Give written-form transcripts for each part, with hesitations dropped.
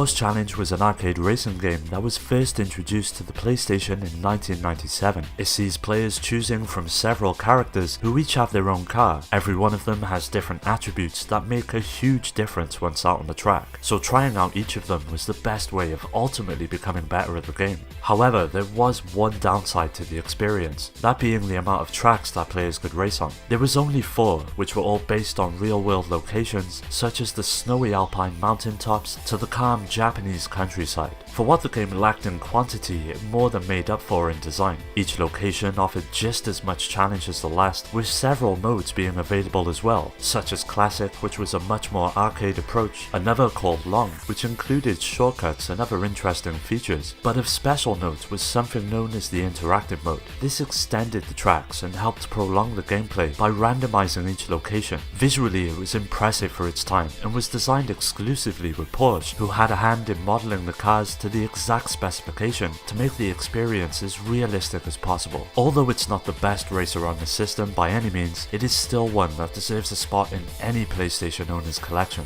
Force Challenge was an arcade racing game that was first introduced to the PlayStation in 1997. It sees players choosing from several characters who each have their own car. Every one of them has different attributes that make a huge difference once out on the track, so trying out each of them was the best way of ultimately becoming better at the game. However, there was one downside to the experience, that being the amount of tracks that players could race on. There was only 4, which were all based on real-world locations such as the snowy alpine mountaintops to the calm Japanese countryside. For what the game lacked in quantity, it more than made up for in design. Each location offered just as much challenge as the last, with several modes being available as well, such as Classic, which was a much more arcade approach, another called Long, which included shortcuts and other interesting features, but of special note was something known as the interactive mode. This extended the tracks and helped prolong the gameplay by randomizing each location. Visually, it was impressive for its time and was designed exclusively with Porsche, who had a hand in modeling the cars to the exact specification to make the experience as realistic as possible. Although it's not the best racer on the system by any means, it is still one that deserves a spot in any PlayStation owner's collection.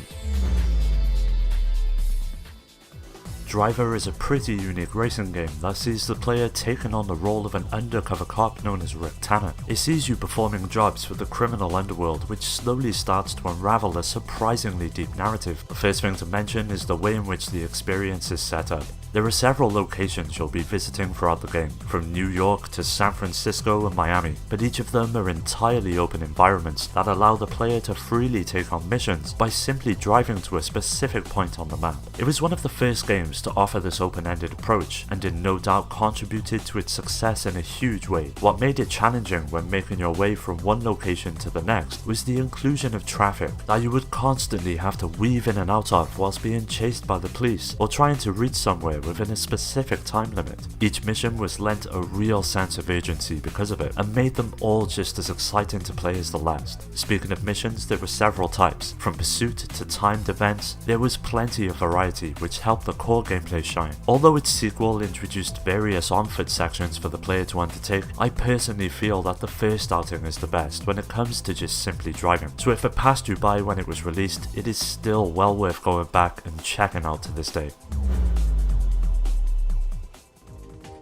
Driver is a pretty unique racing game that sees the player taking on the role of an undercover cop known as Rick Tanner. It sees you performing jobs for the criminal underworld, which slowly starts to unravel a surprisingly deep narrative. The first thing to mention is the way in which the experience is set up. There are several locations you'll be visiting throughout the game, from New York to San Francisco and Miami, but each of them are entirely open environments that allow the player to freely take on missions by simply driving to a specific point on the map. It was one of the first games to offer this open-ended approach, and it no doubt contributed to its success in a huge way. What made it challenging when making your way from one location to the next was the inclusion of traffic that you would constantly have to weave in and out of whilst being chased by the police or trying to reach somewhere within a specific time limit. Each mission was lent a real sense of urgency because of it, and made them all just as exciting to play as the last. Speaking of missions, there were several types. From pursuit to timed events, there was plenty of variety, which helped the core gameplay shine. Although its sequel introduced various on-foot sections for the player to undertake, I personally feel that the first outing is the best when it comes to just simply driving. So if it passed you by when it was released, it is still well worth going back and checking out to this day.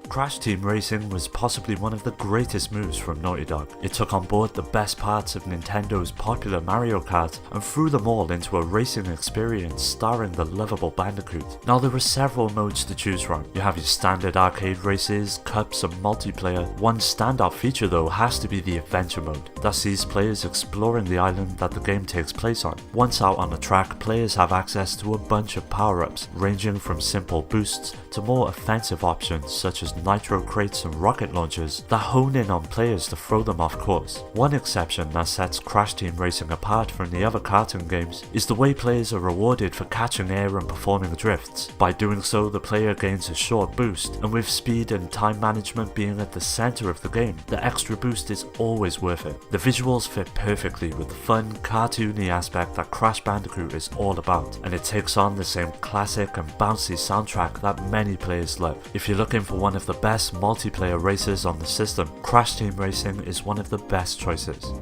Crash Team Racing was possibly one of the greatest moves from Naughty Dog. It took on board the best parts of Nintendo's popular Mario Kart and threw them all into a racing experience starring the lovable Bandicoot. Now there are several modes to choose from. You have your standard arcade races, cups and multiplayer. One standout feature though has to be the adventure mode, that sees players exploring the island that the game takes place on. Once out on the track, players have access to a bunch of power-ups, ranging from simple boosts to more offensive options such as nitro crates and rocket launchers that hone in on players to throw them off course. One exception that sets Crash Team Racing apart from the other karting games is the way players are rewarded for catching air and performing drifts. By doing so, the player gains a short boost, and with speed and time management being at the center of the game, the extra boost is always worth it. The visuals fit perfectly with the fun, cartoony aspect that Crash Bandicoot is all about, and it takes on the same classic and bouncy soundtrack that many players love. If you're looking for one of the best multiplayer races on the system, Crash Team Racing is one of the best choices.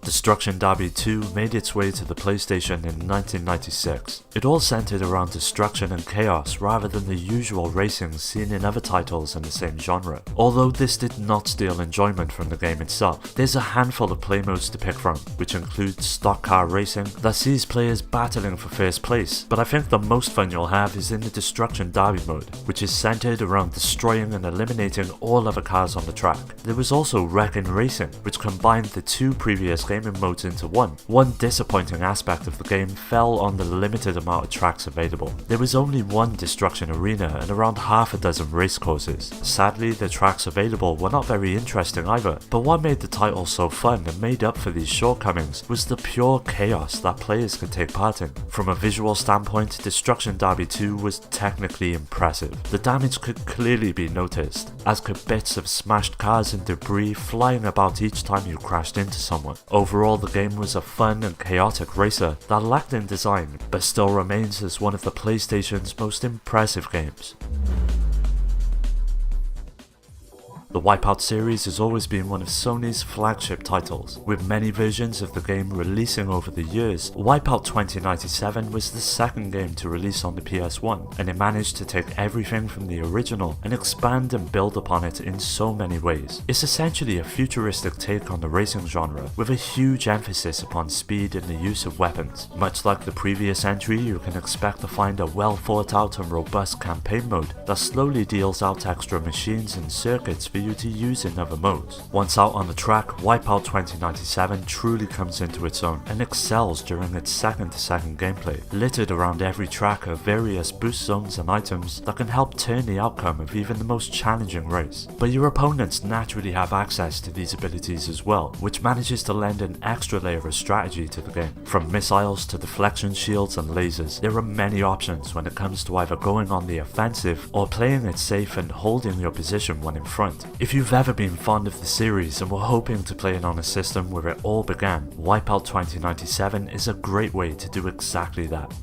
Destruction Derby 2 made its way to the PlayStation in 1996. It all centered around destruction and chaos rather than the usual racing seen in other titles in the same genre. Although this did not steal enjoyment from the game itself, there's a handful of play modes to pick from, which includes stock car racing that sees players battling for first place, but I think the most fun you'll have is in the Destruction Derby mode, which is centered around destroying and eliminating all other cars on the track. There was also Wrecking Racing, which combined the two previous gaming modes into one. One disappointing aspect of the game fell on the limited amount of tracks available. There was only one Destruction Arena and around half a dozen race courses. Sadly, the tracks available were not very interesting either, but what made the title so fun and made up for these shortcomings was the pure chaos that players could take part in. From a visual standpoint, Destruction Derby 2 was technically impressive. The damage could clearly be noticed, as could bits of smashed cars and debris flying about each time you crashed into someone. Overall, the game was a fun and chaotic racer that lacked in design, but still remains as one of the PlayStation's most impressive games. The Wipeout series has always been one of Sony's flagship titles. With many versions of the game releasing over the years, Wipeout 2097 was the second game to release on the PS1, and it managed to take everything from the original and expand and build upon it in so many ways. It's essentially a futuristic take on the racing genre, with a huge emphasis upon speed and the use of weapons. Much like the previous entry, you can expect to find a well thought out and robust campaign mode that slowly deals out extra machines and circuits for you to use in other modes. Once out on the track, Wipeout 2097 truly comes into its own and excels during its second-to-second gameplay, littered around every track are various boost zones and items that can help turn the outcome of even the most challenging race. But your opponents naturally have access to these abilities as well, which manages to lend an extra layer of strategy to the game. From missiles to deflection shields and lasers, there are many options when it comes to either going on the offensive or playing it safe and holding your position when in front. If you've ever been fond of the series and were hoping to play it on a system where it all began, Wipeout 2097 is a great way to do exactly that.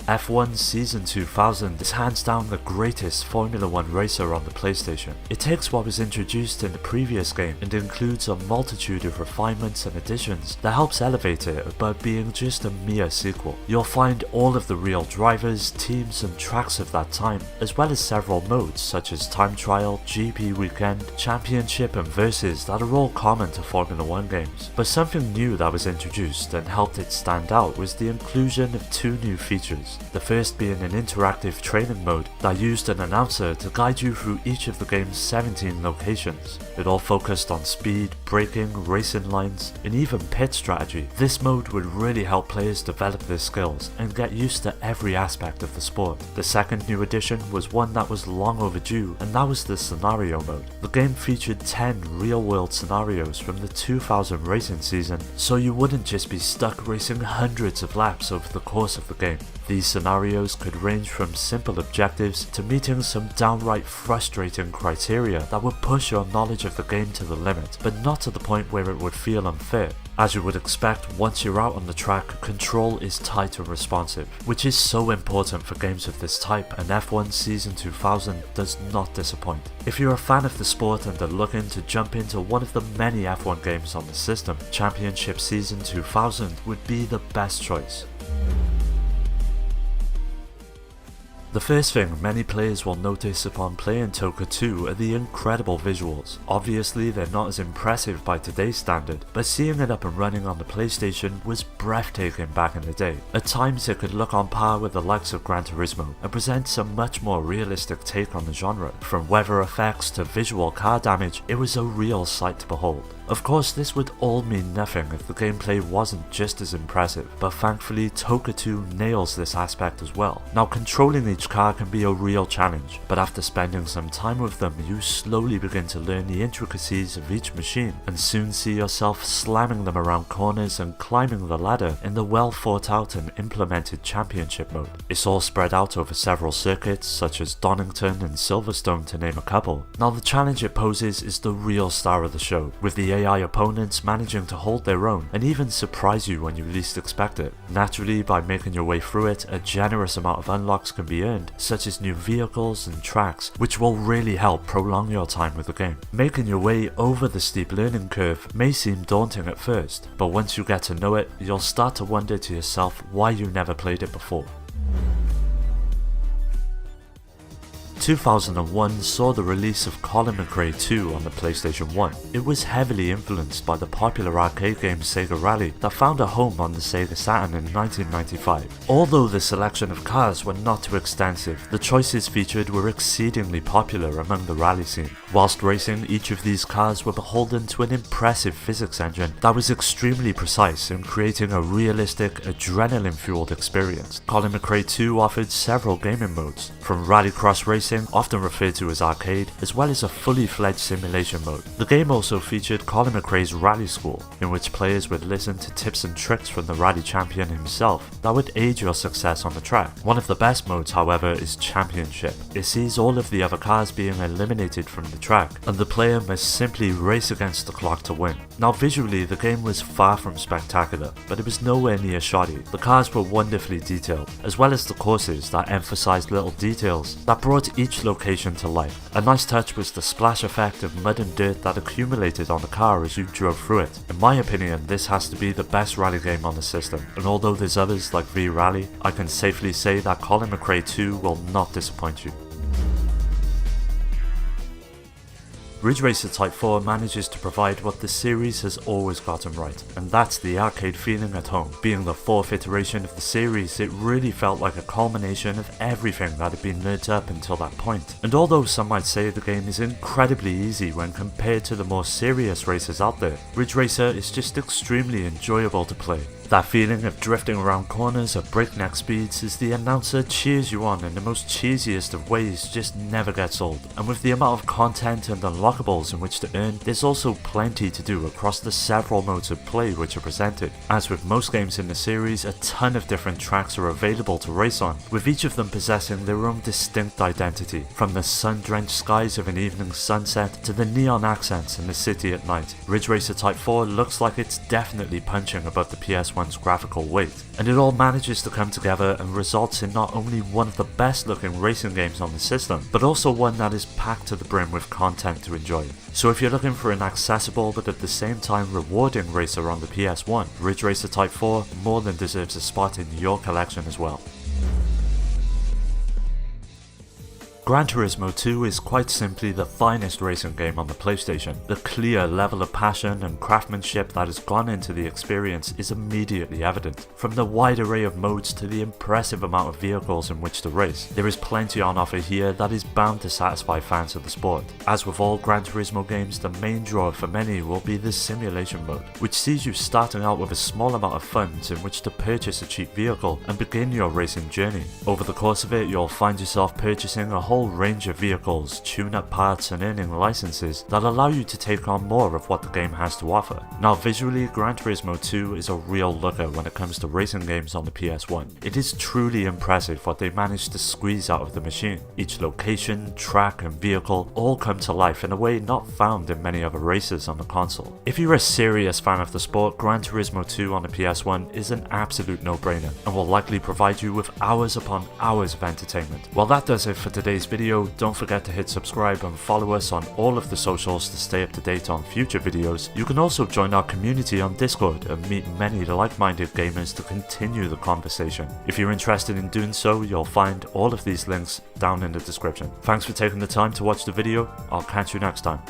F1 Season 2000 is hands down the greatest Formula 1 racer on the PlayStation. It takes what was introduced in the previous game and includes a multitude of refinements and additions that helps elevate it above being just a mere sequel. You'll find all of the real drivers, teams and tracks of that time, as well as several modes such as Time Trial, GP Weekend, Championship and Versus that are all common to Formula 1 games. But something new that was introduced and helped it stand out was the inclusion of two new features. The first being an interactive training mode that used an announcer to guide you through each of the game's 17 locations. It all focused on speed, braking, racing lines, and even pit strategy. This mode would really help players develop their skills and get used to every aspect of the sport. The second new addition was one that was long overdue, and that was the scenario mode. The game featured 10 real-world scenarios from the 2000 racing season, so you wouldn't just be stuck racing hundreds of laps over the course of the game. These scenarios could range from simple objectives to meeting some downright frustrating criteria that would push your knowledge of the game to the limit, but not to the point where it would feel unfair. As you would expect, once you're out on the track, control is tight and responsive, which is so important for games of this type, and F1 Season 2000 does not disappoint. If you're a fan of the sport and are looking to jump into one of the many F1 games on the system, Championship Season 2000 would be the best choice. The first thing many players will notice upon playing TOCA 2 are the incredible visuals. Obviously they're not as impressive by today's standard, but seeing it up and running on the PlayStation was breathtaking back in the day. At times it could look on par with the likes of Gran Turismo and presents a much more realistic take on the genre. From weather effects to visual car damage, it was a real sight to behold. Of course, this would all mean nothing if the gameplay wasn't just as impressive, but thankfully TOCA 2 nails this aspect as well. Now, controlling each car can be a real challenge, but after spending some time with them, you slowly begin to learn the intricacies of each machine, and soon see yourself slamming them around corners and climbing the ladder in the well thought out and implemented championship mode. It's all spread out over several circuits, such as Donington and Silverstone to name a couple. Now, the challenge it poses is the real star of the show, with the AI opponents managing to hold their own and even surprise you when you least expect it. Naturally, by making your way through it, a generous amount of unlocks can be earned, such as new vehicles and tracks, which will really help prolong your time with the game. Making your way over the steep learning curve may seem daunting at first, but once you get to know it, you'll start to wonder to yourself why you never played it before. 2001 saw the release of Colin McRae 2 on the PlayStation 1. It was heavily influenced by the popular arcade game Sega Rally that found a home on the Sega Saturn in 1995. Although the selection of cars were not too extensive, the choices featured were exceedingly popular among the rally scene. Whilst racing, each of these cars were beholden to an impressive physics engine that was extremely precise in creating a realistic, adrenaline-fueled experience. Colin McRae 2 offered several gaming modes, from rallycross racing, often referred to as arcade, as well as a fully fledged simulation mode. The game also featured Colin McRae's Rally School, in which players would listen to tips and tricks from the rally champion himself that would aid your success on the track. One of the best modes, however, is Championship. It sees all of the other cars being eliminated from the track, and the player must simply race against the clock to win. Now, visually, the game was far from spectacular, but it was nowhere near shoddy. The cars were wonderfully detailed, as well as the courses that emphasized little details that brought each each location to life. A nice touch was the splash effect of mud and dirt that accumulated on the car as you drove through it. In my opinion, this has to be the best rally game on the system, and although there's others like V-Rally, I can safely say that Colin McRae 2 will not disappoint you. Ridge Racer Type 4 manages to provide what the series has always gotten right, and that's the arcade feeling at home. Being the 4th iteration of the series, it really felt like a culmination of everything that had been learnt up until that point. And although some might say the game is incredibly easy when compared to the more serious races out there, Ridge Racer is just extremely enjoyable to play. That feeling of drifting around corners at breakneck speeds as the announcer cheers you on in the most cheesiest of ways just never gets old. And with the amount of content and unlockables in which to earn, there's also plenty to do across the several modes of play which are presented. As with most games in the series, a ton of different tracks are available to race on, with each of them possessing their own distinct identity, from the sun-drenched skies of an evening sunset to the neon accents in the city at night. Ridge Racer Type 4 looks like it's definitely punching above the PS1's graphical weight, and it all manages to come together and results in not only one of the best looking racing games on the system, but also one that is packed to the brim with content to enjoy. So if you're looking for an accessible but at the same time rewarding racer on the PS1, Ridge Racer Type 4 more than deserves a spot in your collection as well. Gran Turismo 2 is quite simply the finest racing game on the PlayStation. The clear level of passion and craftsmanship that has gone into the experience is immediately evident. From the wide array of modes to the impressive amount of vehicles in which to race, there is plenty on offer here that is bound to satisfy fans of the sport. As with all Gran Turismo games, the main draw for many will be the simulation mode, which sees you starting out with a small amount of funds in which to purchase a cheap vehicle and begin your racing journey. Over the course of it, you'll find yourself purchasing a whole range of vehicles, tune-up parts and earning licenses that allow you to take on more of what the game has to offer. Now visually, Gran Turismo 2 is a real looker when it comes to racing games on the PS1. It is truly impressive what they managed to squeeze out of the machine. Each location, track and vehicle all come to life in a way not found in many other races on the console. If you're a serious fan of the sport, Gran Turismo 2 on the PS1 is an absolute no-brainer and will likely provide you with hours upon hours of entertainment. Well, that does it for today's video. Don't forget to hit subscribe and follow us on all of the socials to stay up to date on future videos. You can also join our community on Discord and meet many like-minded gamers to continue the conversation. If you're interested in doing so, you'll find all of these links down in the description. Thanks for taking the time to watch the video. I'll catch you next time.